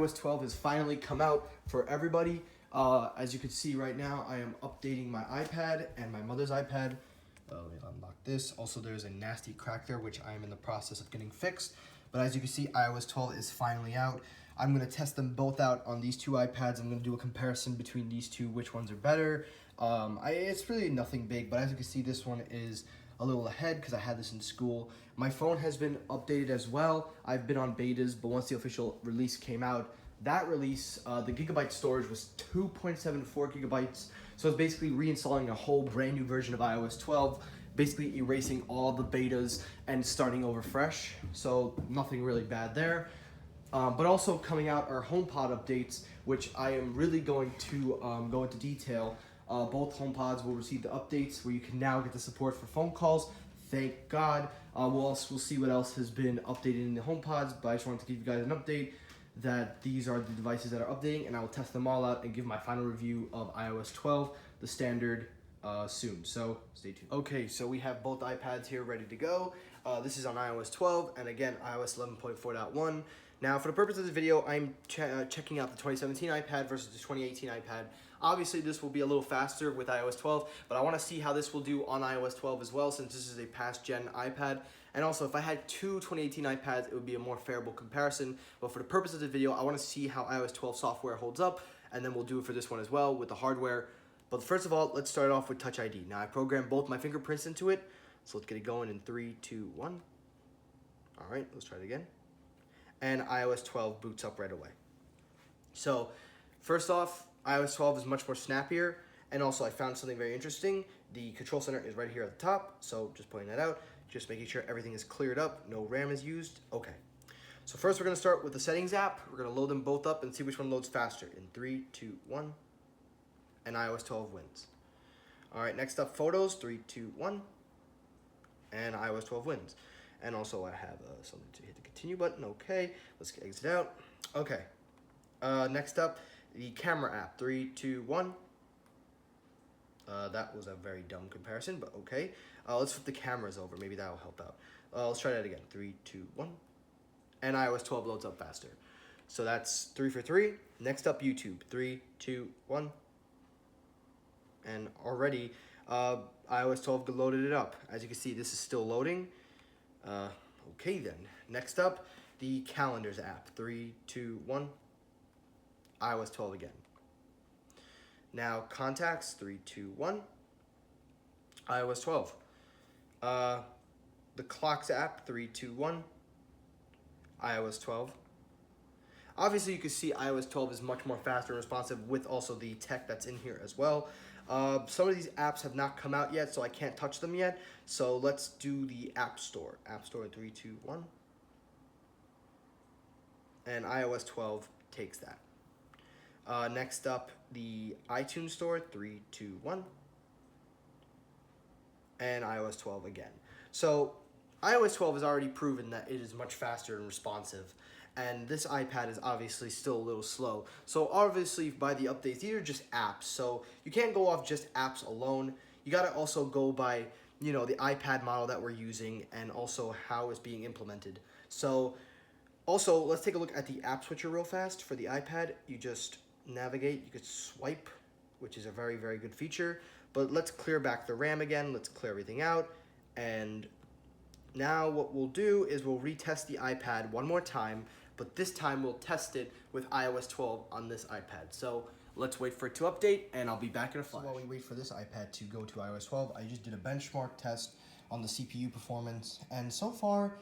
iOS 12 has finally come out for everybody. As you can see right now, I am updating my iPad and my mother's iPad. Let me unlock this. Also, there's a nasty crack there, which I am in the process of getting fixed. But as you can see, iOS 12 is finally out. I'm going to test them both out on these two iPads. I'm going to do a comparison between these two, which ones are better. It's really nothing big, but as you can see, this one is a little ahead because I had this in school. My phone has been updated as well. I've been on betas, but once the official release came out, that release, the gigabyte storage was 2.74 gigabytes. So it's basically reinstalling a whole brand new version of iOS 12, basically erasing all the betas and starting over fresh. So nothing really bad there. But also coming out are HomePod updates, which I am really going to go into detail. Both HomePods will receive the updates where you can now get the support for phone calls. Thank God. We'll see what else has been updated in the HomePods, but I just wanted to give you guys an update that these are the devices that are updating, and I will test them all out and give my final review of iOS 12, the standard, soon. So stay tuned. Okay, so we have both iPads here ready to go. This is on iOS 12, and again, iOS 11.4.1. Now, for the purpose of this video, I'm checking out the 2017 iPad versus the 2018 iPad. Obviously, this will be a little faster with iOS 12, but I want to see how this will do on iOS 12 as well, since this is a past-gen iPad. And also, if I had two 2018 iPads, it would be a more favorable comparison. But for the purpose of this video, I want to see how iOS 12 software holds up, and then we'll do it for this one as well with the hardware. But first of all, let's start off with Touch ID. Now, I programmed both my fingerprints into it, so let's get it going in 3, 2, 1. All right, let's try it again. And iOS 12 boots up right away. So, first off, iOS 12 is much more snappier, and also I found something very interesting. The control center is right here at the top, so just pointing that out, just making sure everything is cleared up, no RAM is used. Okay. So first we're going to start with the settings app. We're going to load them both up and see which one loads faster. In 3, 2, 1, and iOS 12 wins. All right, next up, photos, 3, 2, 1, and iOS 12 wins. And also I have something to hit the continue button. Okay, let's exit out. Okay, next up, the camera app, 3, 2, 1. That was a very dumb comparison, but okay. Let's flip the cameras over. Maybe that'll help out. Let's try that again. 3, 2, 1. And iOS 12 loads up faster. So that's 3 for 3. Next up, YouTube. 3, 2, 1. And already, iOS 12 loaded it up. As you can see, this is still loading. Okay then. Next up, the Calendars app. 3, 2, 1. iOS 12 again. Now, Contacts, 3, 2, 1. iOS 12. The Clocks app, 3, 2, 1. iOS 12. Obviously, you can see iOS 12 is much more faster and responsive with also the tech that's in here as well. Some of these apps have not come out yet, so I can't touch them yet. So let's do the App Store. App Store, 3, 2, 1. And iOS 12 takes that. Next up, the iTunes Store, 3, 2, 1. And iOS 12 again. So iOS 12 has already proven that it is much faster and responsive. And this iPad is obviously still a little slow. So obviously by the updates, these are just apps. So you can't go off just apps alone. You got to also go by, the iPad model that we're using and also how it's being implemented. So also, let's take a look at the app switcher real fast. For the iPad, you just navigate, you could swipe, which is a very, very good feature. But let's clear back the RAM again. Let's clear everything out. And now what we'll do is we'll retest the iPad one more time, but this time we'll test it with iOS 12 on this iPad. So let's wait for it to update, and I'll be back in a flash. So while we wait for this iPad to go to iOS 12, I just did a benchmark test on the CPU performance, and so far,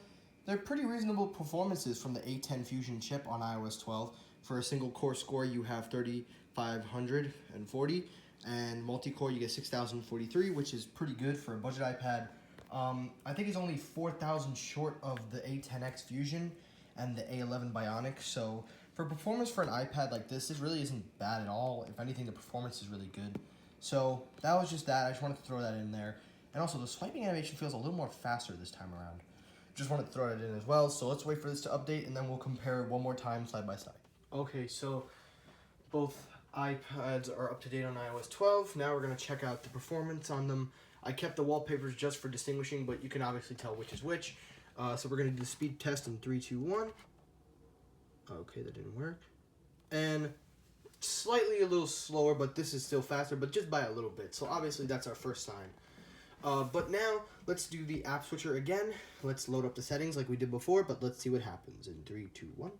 they're pretty reasonable performances from the A10 Fusion chip on iOS 12. For a single core score, you have 3,540, and multi-core you get 6,043, which is pretty good for a budget iPad. I think it's only 4,000 short of the A10X Fusion and the A11 Bionic, so for performance for an iPad like this, it really isn't bad at all. If anything, the performance is really good. So that was just that. I just wanted to throw that in there. And also, the swiping animation feels a little more faster this time around. Just wanted to throw it in as well, so let's wait for this to update, and then we'll compare one more time side by side. Okay, so both iPads are up to date on iOS 12. Now we're going to check out the performance on them. I kept the wallpapers just for distinguishing, but you can obviously tell which is which. So we're going to do the speed test in 3, 2, 1. Okay, that didn't work. and slightly a little slower, but this is still faster, but just by a little bit. So obviously that's our first sign. But now let's do the app switcher again. Let's load up the settings like we did before, but let's see what happens in 3, 2, 1.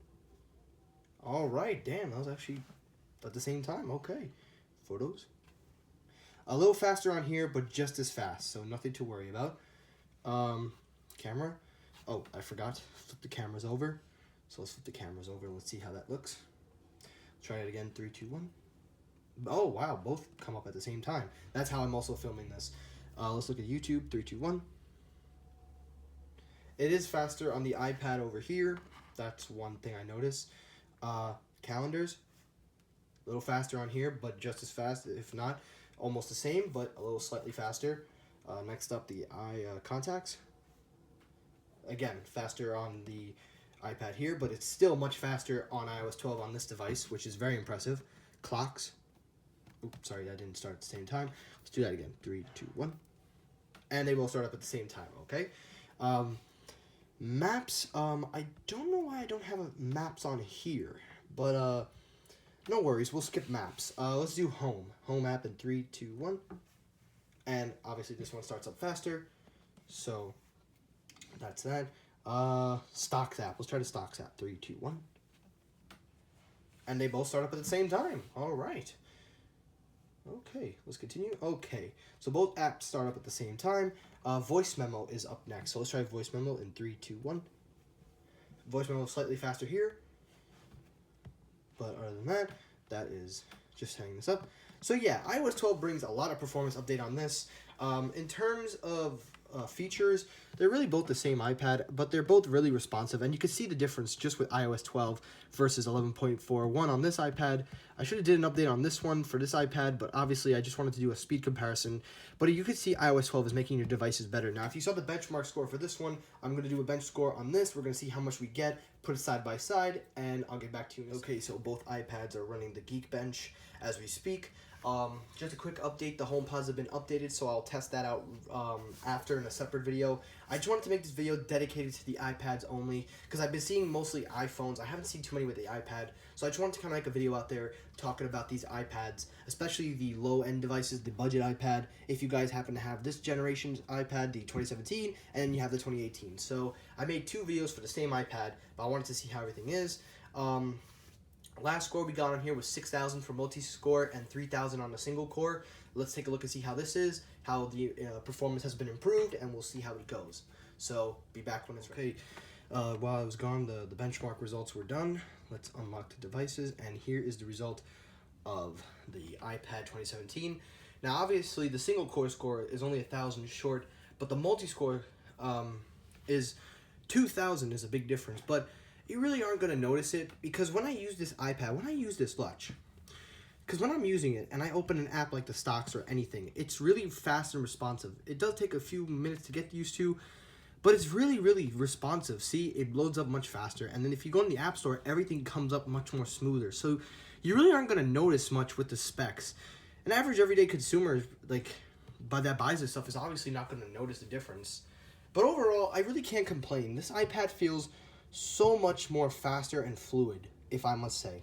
All right, damn, that was actually at the same time. Okay, photos. A little faster on here, but just as fast, so nothing to worry about. Camera. Oh, I forgot. Flip the cameras over. So let's flip the cameras over and let's see how that looks. Try it again. 3, 2, 1. Oh wow, both come up at the same time. That's how I'm also filming this. Let's look at YouTube. 3, 2, 1. It is faster on the iPad over here. That's one thing I noticed. Calendars. A little faster on here, but just as fast, if not almost the same, but a little slightly faster. Next up, the contacts. Again, faster on the iPad here, but it's still much faster on iOS 12 on this device, which is very impressive. Clocks. Oops, sorry, that didn't start at the same time. Let's do that again. 3, 2, 1. And they will start up at the same time, okay? Maps. I don't know why I don't have maps on here, but no worries. We'll skip maps. Let's do home. Home app in 3, 2, 1. And obviously this one starts up faster, so that's that. Stocks app. Let's try the Stocks app. 3, 2, 1. And they both start up at the same time. All right. Okay, let's continue. Okay, so both apps start up at the same time. Voice Memo is up next. So let's try Voice Memo in 3, 2, 1. Voice Memo is slightly faster here. But other than that, that is just hanging this up. So yeah, iOS 12 brings a lot of performance update on this. In terms of features, they're really both the same iPad, but they're both really responsive, and you can see the difference just with iOS 12 versus 11.41 on this iPad. I should have did an update on this one for this iPad, but obviously I just wanted to do a speed comparison. But you can see iOS 12 is making your devices better. Now, if you saw the benchmark score for this one, I'm going to do a bench score on this. We're going to see how much we get, put it side by side, and I'll get back to you. Okay, so both iPads are running the Geekbench as we speak. Just a quick update, the HomePods have been updated, so I'll test that out after in a separate video. I just wanted to make this video dedicated to the iPads only, because I've been seeing mostly iPhones. I haven't seen too many with the iPad, so I just wanted to kind of make a video out there talking about these iPads, especially the low-end devices, the budget iPad, if you guys happen to have this generation's iPad, the 2017, and you have the 2018. So I made 2 videos for the same iPad, but I wanted to see how everything is. Last score we got on here was 6,000 for multi-score and 3,000 on a single core. Let's take a look and see how this is, how the performance has been improved, and we'll see how it goes. So, be back when it's ready. While I was gone, the benchmark results were done. Let's unlock the devices, and here is the result of the iPad 2017. Now, obviously, the single core score is only 1,000 short, but the multi-score is 2,000 is a big difference, but you really aren't going to notice it, because when I use this iPad, when I use this watch, because when I'm using it and I open an app like the Stocks or anything, it's really fast and responsive. It does take a few minutes to get used to, but it's really, really responsive. See, it loads up much faster, and then if you go in the App Store, everything comes up much more smoother. So you really aren't going to notice much with the specs. An average everyday consumer, that buys this stuff, is obviously not going to notice the difference. But overall, I really can't complain. This iPad feels so much more faster and fluid, if I must say.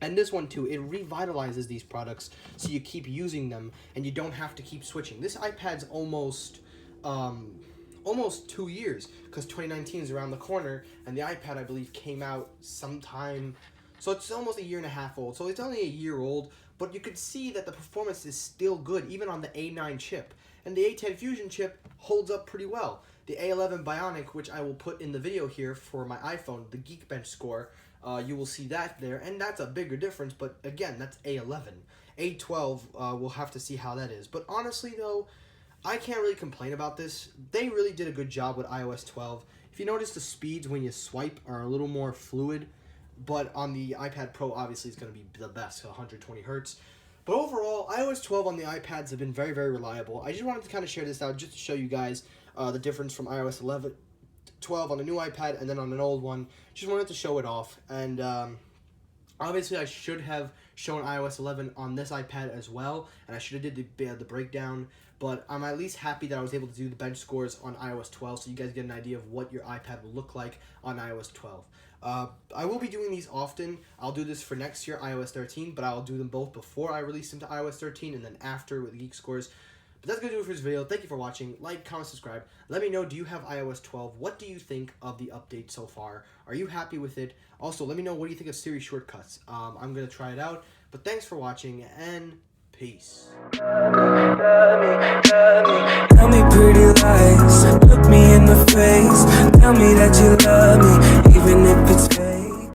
And this one too, it revitalizes these products so you keep using them and you don't have to keep switching. This iPad's almost 2 years, because 2019 is around the corner, and the iPad, I believe, came out sometime, so it's almost 1.5 years old. So it's only a year old, but you could see that the performance is still good, even on the A9 chip. And the A10 Fusion chip holds up pretty well. The A11 Bionic, which I will put in the video here for my iPhone, the Geekbench score, you will see that there, and that's a bigger difference, but again, that's A11. A12, we'll have to see how that is. But honestly, though, I can't really complain about this. They really did a good job with iOS 12. If you notice, the speeds when you swipe are a little more fluid, but on the iPad Pro, obviously, it's going to be the best, 120 hertz. But overall, iOS 12 on the iPads have been very, very reliable. I just wanted to kind of share this out just to show you guys the difference from iOS 12 on the new iPad and then on an old one. Just wanted to show it off. And Obviously, I should have shown iOS 11 on this iPad as well, and I should have did the breakdown, but I'm at least happy that I was able to do the bench scores on iOS 12, so you guys get an idea of what your iPad will look like on iOS 12. I will be doing these often. I'll do this for next year, iOS 13, but I'll do them both before I release them to iOS 13 and then after with the Geek Scores. But that's going to do it for this video. Thank you for watching. Like, comment, subscribe. Let me know, do you have iOS 12? What do you think of the update so far? Are you happy with it? Also, let me know, what do you think of Siri shortcuts? I'm going to try it out. But thanks for watching, and peace. Tell me pretty lies, look me in the face. Tell me that you love me, even if it's fake.